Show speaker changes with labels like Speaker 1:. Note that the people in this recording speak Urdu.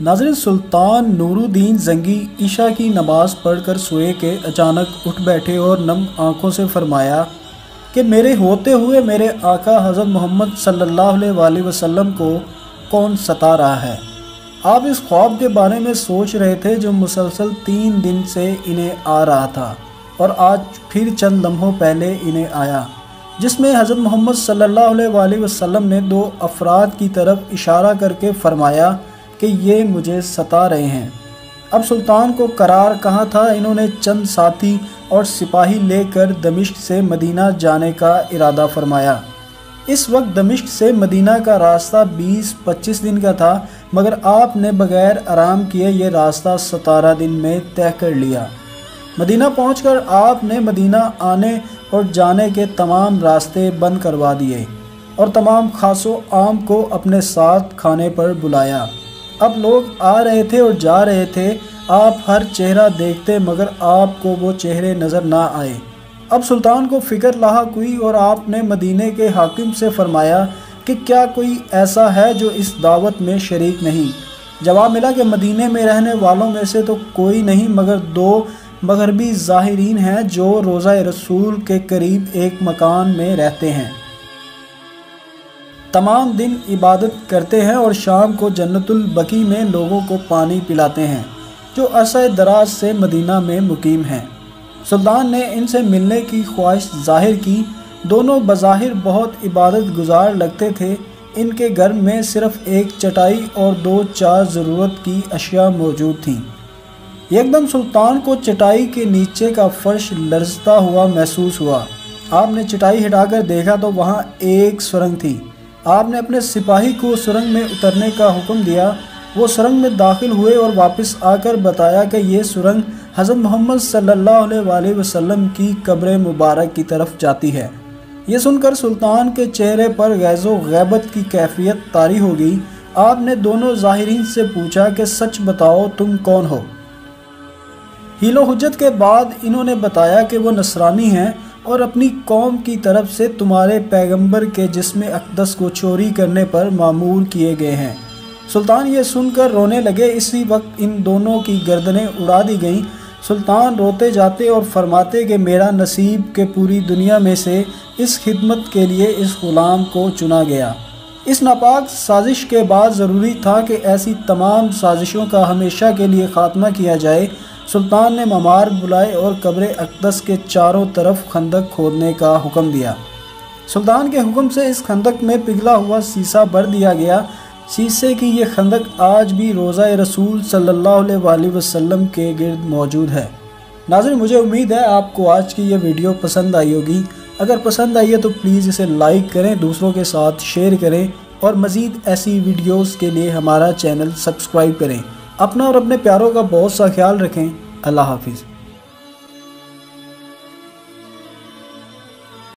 Speaker 1: ناظرین، سلطان نورالدین زنگی عشاء کی نماز پڑھ کر سوئے کہ اچانک اٹھ بیٹھے اور نم آنکھوں سے فرمایا کہ میرے ہوتے ہوئے میرے آقا حضرت محمد صلی اللہ علیہ وآلہ وسلم کو کون ستا رہا ہے۔ آپ اس خواب کے بارے میں سوچ رہے تھے جو مسلسل 3 دن سے انہیں آ رہا تھا، اور آج پھر چند لمحوں پہلے انہیں آیا، جس میں حضرت محمد صلی اللہ علیہ وآلہ وسلم نے 2 افراد کی طرف اشارہ کر کے فرمایا کہ یہ مجھے ستا رہے ہیں۔ اب سلطان کو قرار کہاں تھا، انہوں نے چند ساتھی اور سپاہی لے کر دمشق سے مدینہ جانے کا ارادہ فرمایا۔ اس وقت دمشق سے مدینہ کا راستہ 20-25 دن کا تھا، مگر آپ نے بغیر آرام کیے یہ راستہ 17 دن میں طے کر لیا۔ مدینہ پہنچ کر آپ نے مدینہ آنے اور جانے کے تمام راستے بند کروا دیے اور تمام خاص و عام کو اپنے ساتھ کھانے پر بلایا۔ اب لوگ آ رہے تھے اور جا رہے تھے، آپ ہر چہرہ دیکھتے مگر آپ کو وہ چہرے نظر نہ آئے۔ اب سلطان کو فکر لاحق ہوئی اور آپ نے مدینے کے حاکم سے فرمایا کہ کیا کوئی ایسا ہے جو اس دعوت میں شریک نہیں؟ جواب ملا کہ مدینے میں رہنے والوں میں سے تو کوئی نہیں مگر 2 مغربی ظاہرین ہیں جو روضہ رسول کے قریب ایک مکان میں رہتے ہیں، تمام دن عبادت کرتے ہیں اور شام کو جنت البقیع میں لوگوں کو پانی پلاتے ہیں، جو عرصہ دراز سے مدینہ میں مقیم ہیں۔ سلطان نے ان سے ملنے کی خواہش ظاہر کی۔ دونوں بظاہر بہت عبادت گزار لگتے تھے۔ ان کے گھر میں صرف ایک چٹائی اور 2-4 ضرورت کی اشیاء موجود تھیں۔ یکدم سلطان کو چٹائی کے نیچے کا فرش لرزتا ہوا محسوس ہوا۔ آپ نے چٹائی ہٹا کر دیکھا تو وہاں ایک سرنگ تھی۔ آپ نے اپنے سپاہی کو سرنگ میں اترنے کا حکم دیا۔ وہ سرنگ میں داخل ہوئے اور واپس آ کر بتایا کہ یہ سرنگ حضرت محمد صلی اللہ علیہ وآلہ وسلم کی قبر مبارک کی طرف جاتی ہے۔ یہ سن کر سلطان کے چہرے پر غیظ و غیبت کی کیفیت طاری ہو گئی۔ آپ نے دونوں ظاہرین سے پوچھا کہ سچ بتاؤ تم کون ہو؟ حیل و حجت کے بعد انہوں نے بتایا کہ وہ نصرانی ہیں اور اپنی قوم کی طرف سے تمہارے پیغمبر کے جسم اقدس کو چوری کرنے پر معمور کیے گئے ہیں۔ سلطان یہ سن کر رونے لگے۔ اسی وقت ان دونوں کی گردنیں اڑا دی گئیں۔ سلطان روتے جاتے اور فرماتے کہ میرا نصیب کہ پوری دنیا میں سے اس خدمت کے لیے اس غلام کو چنا گیا۔ اس ناپاک سازش کے بعد ضروری تھا کہ ایسی تمام سازشوں کا ہمیشہ کے لیے خاتمہ کیا جائے۔ سلطان نے معمار بلائے اور قبر اقدس کے چاروں طرف خندق کھودنے کا حکم دیا۔ سلطان کے حکم سے اس خندق میں پگھلا ہوا سیسہ بھر دیا گیا۔ سیسے کی یہ خندق آج بھی روضہ رسول صلی اللہ علیہ وآلہ وسلم کے گرد موجود ہے۔ ناظرین، مجھے امید ہے آپ کو آج کی یہ ویڈیو پسند آئی ہوگی۔ اگر پسند آئی ہے تو پلیز اسے لائک کریں، دوسروں کے ساتھ شیئر کریں اور مزید ایسی ویڈیوز کے لیے ہمارا چینل سبسکرائب کریں۔ اپنا اور اپنے پیاروں کا بہت سا خیال رکھیں۔ اللہ حافظ۔